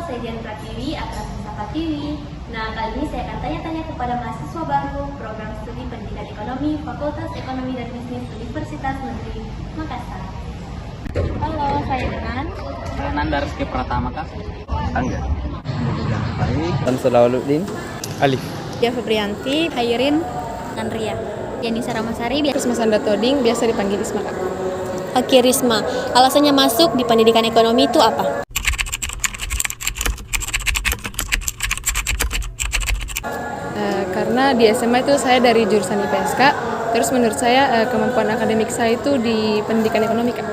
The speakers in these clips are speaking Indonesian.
saya Dian Pratiwi, akrab disapa Tiwi. Nah, kali ini saya akan tanya-tanya kepada mahasiswa baru program studi Pendidikan Ekonomi Fakultas Ekonomi dan Bisnis Universitas Negeri Makassar. Halo, saya Denan. Saya Nanda Rizky Pratama, Kak. Angga. Baik. Tamsulauluddin. Alif. Dia Febrianti, Hairin, Andria, Yanisa Ramasari, Risma Sanda Toding, biasa dipanggil Risma, Kak. Oke Risma, alasannya masuk di pendidikan ekonomi itu apa? Karena di SMA itu saya dari jurusan IPSK, terus menurut saya kemampuan akademik saya itu di pendidikan ekonomi, Kak.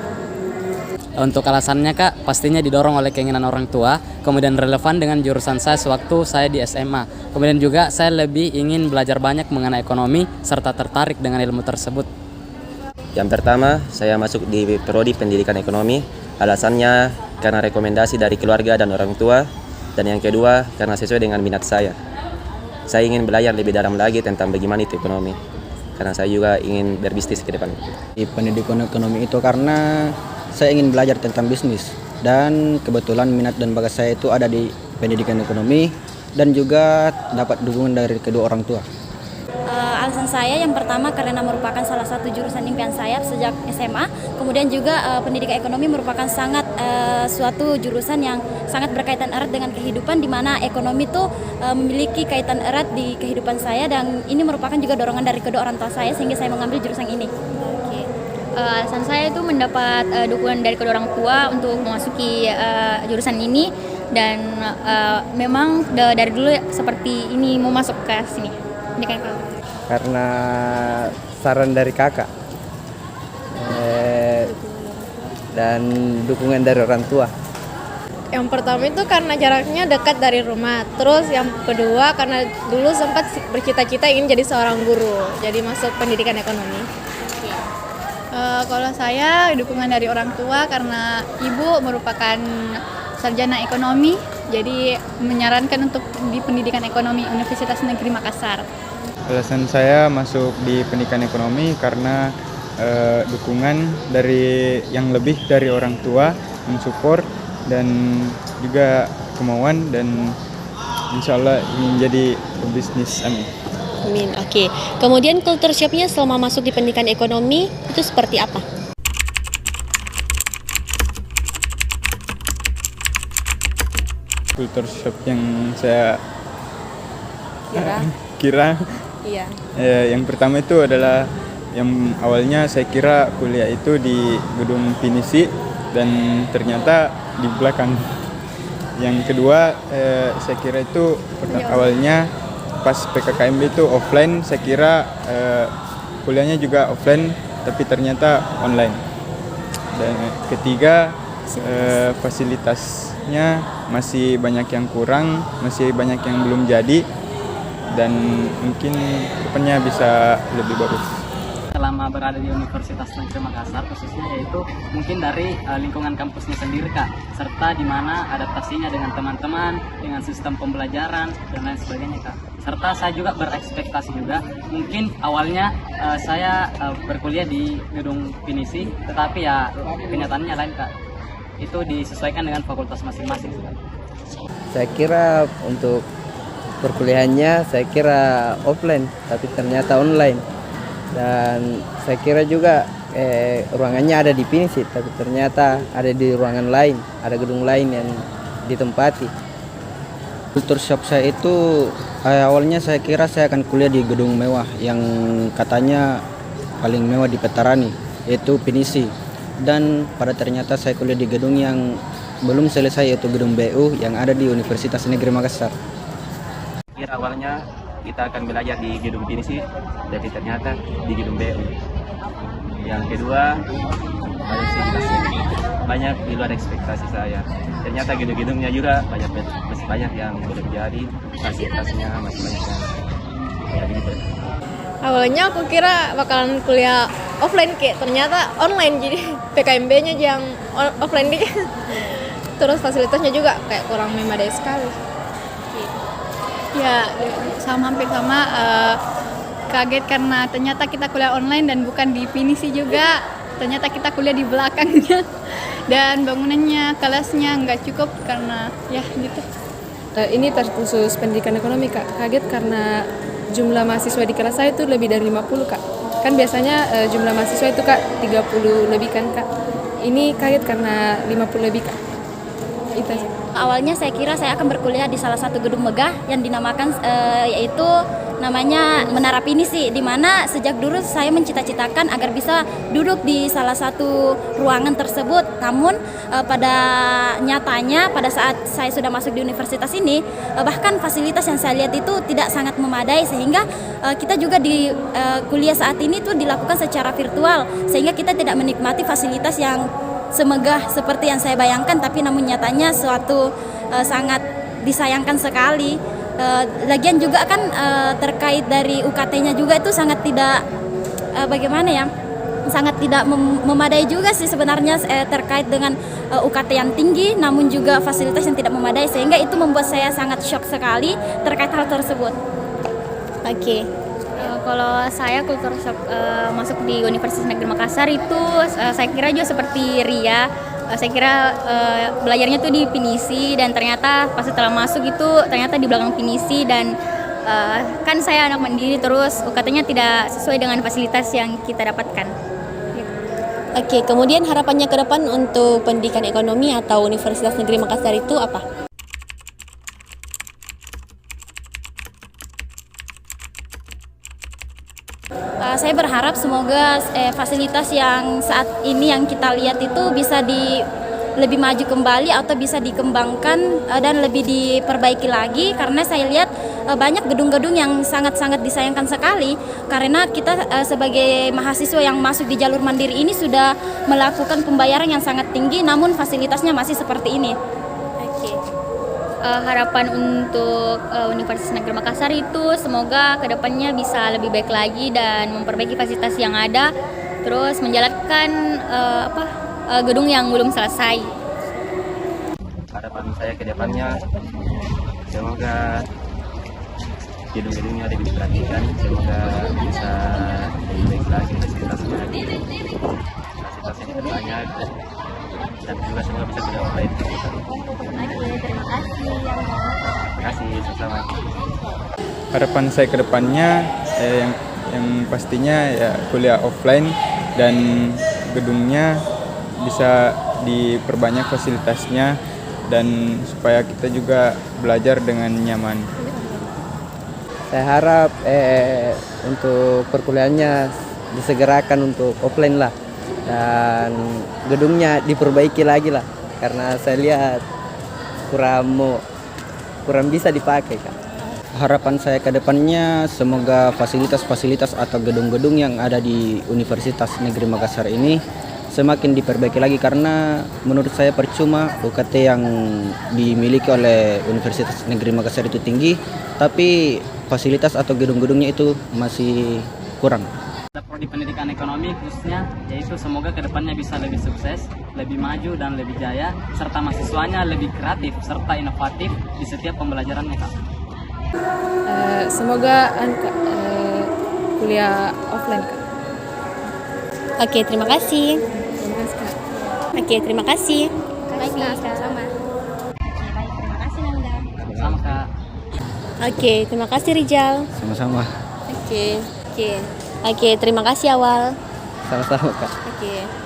Untuk alasannya, Kak, pastinya didorong oleh keinginan orang tua, kemudian relevan dengan jurusan saya sewaktu saya di SMA. Kemudian juga saya lebih ingin belajar banyak mengenai ekonomi serta tertarik dengan ilmu tersebut. Yang pertama, saya masuk di Prodi Pendidikan Ekonomi. Alasannya karena rekomendasi dari keluarga dan orang tua. Dan yang kedua, karena sesuai dengan minat saya. Saya ingin belajar lebih dalam lagi tentang bagaimana itu ekonomi. Karena saya juga ingin berbisnis ke depan. Di pendidikan ekonomi itu karena saya ingin belajar tentang bisnis. Dan kebetulan minat dan bakat saya itu ada di pendidikan ekonomi. Dan juga dapat dukungan dari kedua orang tua. Alasan saya yang pertama karena merupakan salah satu jurusan impian saya sejak SMA. Kemudian juga pendidikan ekonomi merupakan suatu jurusan yang sangat berkaitan erat dengan kehidupan, di mana ekonomi itu memiliki kaitan erat di kehidupan saya, dan ini merupakan juga dorongan dari kedua orang tua saya sehingga saya mengambil jurusan ini. Oke. Alasan saya itu mendapat dukungan dari kedua orang tua untuk memasuki jurusan ini, dan memang dari dulu seperti ini mau masuk ke sini. Pendidikan ekonomi. Karena saran dari kakak. Dan dukungan dari orang tua. Yang pertama itu karena jaraknya dekat dari rumah. Terus yang kedua karena dulu sempat bercita-cita ingin jadi seorang guru. Jadi masuk pendidikan ekonomi. Kalau saya dukungan dari orang tua karena ibu merupakan sarjana ekonomi, jadi menyarankan untuk di pendidikan ekonomi Universitas Negeri Makassar. Alasan saya masuk di pendidikan ekonomi karena dukungan dari yang lebih dari orang tua, mensupport, dan juga kemauan, dan insya Allah ingin jadi pebisnis. Amin. Amin. Oke. Kemudian culture shock-nya selama masuk di pendidikan ekonomi itu seperti apa? Culture shock yang saya kira Iya. yang pertama itu adalah yang awalnya saya kira kuliah itu di gedung Pinisi dan ternyata di belakang. Yang kedua saya kira itu awalnya pas PKKMB itu offline, saya kira kuliahnya juga offline tapi ternyata online. Dan ketiga fasilitasnya masih banyak yang kurang, masih banyak yang belum jadi, dan mungkin depannya bisa lebih bagus. Selama berada di Universitas Negeri Makassar khususnya, yaitu mungkin dari lingkungan kampusnya sendiri, Kak, serta di mana adaptasinya dengan teman-teman, dengan sistem pembelajaran dan lain sebagainya, Kak. Serta saya juga berekspektasi juga, mungkin awalnya saya berkuliah di gedung Pinisi, tetapi ya kenyataannya lain, Kak. Itu disesuaikan dengan fakultas masing-masing, Kak. Saya kira untuk perkuliahannya saya kira offline, tapi ternyata online. Dan saya kira juga ruangannya ada di Pinisi, tapi ternyata ada di ruangan lain, ada gedung lain yang ditempati. Culture shock saya itu awalnya saya kira saya akan kuliah di gedung mewah yang katanya paling mewah di Petarani, yaitu Pinisi. Dan pada ternyata saya kuliah di gedung yang belum selesai, yaitu gedung BU yang ada di Universitas Negeri Makassar. Kira awalnya kita akan belajar di gedung Pinisi, jadi ternyata di gedung BU. Yang kedua, banyak di luar ekspektasi saya. Ternyata gedung-gedungnya juga masih banyak yang belum jadi, fasilitasnya masih banyak yang jadi. Awalnya aku kira bakalan kuliah offline, kayak ternyata online, jadi PKMB-nya yang offline nih. Terus fasilitasnya juga kayak kurang memadai sekali. Ya, hampir sama. Kaget karena ternyata kita kuliah online dan bukan di Pinisi juga. ternyata kita kuliah di belakangnya dan bangunannya kelasnya nggak cukup karena ya gitu. Ini terkhusus pendidikan ekonomi Kak, kaget karena jumlah mahasiswa di kelas saya itu lebih dari 50 Kak. Kan biasanya jumlah mahasiswa itu Kak 30 lebih kan Kak. Ini kaget karena 50 lebih Kak. Itu aja. Awalnya saya kira saya akan berkuliah di salah satu gedung megah yang dinamakan yaitu namanya Menara Pinisi, di mana sejak dulu saya mencita-citakan agar bisa duduk di salah satu ruangan tersebut. Namun pada nyatanya pada saat saya sudah masuk di universitas ini, bahkan fasilitas yang saya lihat itu tidak sangat memadai, sehingga kita juga di kuliah saat ini tuh dilakukan secara virtual, sehingga kita tidak menikmati fasilitas yang semegah seperti yang saya bayangkan, tapi namun nyatanya suatu sangat disayangkan sekali. Lagian juga kan terkait dari UKT-nya juga itu sangat tidak bagaimana ya, sangat tidak memadai juga sih sebenarnya terkait dengan UKT yang tinggi, namun juga fasilitas yang tidak memadai, sehingga itu membuat saya sangat shock sekali terkait hal tersebut. Oke. Kalau saya kultur masuk di Universitas Negeri Makassar itu saya kira juga seperti Ria. Saya kira belajarnya tuh di Pinisi, dan ternyata pas setelah masuk itu ternyata di belakang Pinisi, dan kan saya anak mandiri, terus UKT-nya tidak sesuai dengan fasilitas yang kita dapatkan. Oke, kemudian harapannya ke depan untuk pendidikan ekonomi atau Universitas Negeri Makassar itu apa? Saya berharap semoga fasilitas yang saat ini yang kita lihat itu bisa lebih maju kembali atau bisa dikembangkan dan lebih diperbaiki lagi, karena saya lihat banyak gedung-gedung yang sangat-sangat disayangkan sekali, karena kita sebagai mahasiswa yang masuk di jalur mandiri ini sudah melakukan pembayaran yang sangat tinggi, namun fasilitasnya masih seperti ini. Harapan untuk Universitas Negeri Makassar itu semoga kedepannya bisa lebih baik lagi dan memperbaiki fasilitas yang ada, terus menjalankan gedung yang belum selesai. Harapan saya ke depannya semoga gedung-gedungnya lebih diperhatikan, semoga bisa lebih baik lagi fasilitasnya banyak, dan juga semoga bisa tidak offline. Terima kasih, sama-sama. Harapan saya ke depannya yang pastinya ya kuliah offline dan gedungnya bisa diperbanyak fasilitasnya, dan supaya kita juga belajar dengan nyaman. Saya harap untuk perkuliahannya disegerakan untuk offline lah, dan gedungnya diperbaiki lagi lah, karena saya lihat kurang bisa dipakai kan. Harapan saya ke depannya semoga fasilitas-fasilitas atau gedung-gedung yang ada di Universitas Negeri Makassar ini semakin diperbaiki lagi, karena menurut saya percuma UKT yang dimiliki oleh Universitas Negeri Makassar itu tinggi, tapi fasilitas atau gedung-gedungnya itu masih kurang. Prodi Pendidikan Ekonomi khususnya, yaitu semoga kedepannya bisa lebih sukses, lebih maju dan lebih jaya, serta mahasiswanya lebih kreatif serta inovatif di setiap pembelajarannya Kak. Semoga kuliah offline Kak. Oke, terima kasih. Terima kasih Kak. Oke, terima kasih. Baik Kak, sama-sama. Baik, terima kasih Nanda. Sama Kak. Oke, terima kasih Rijal. Sama-sama. Oke, terima kasih Awal. Sama-sama Kak. Oke.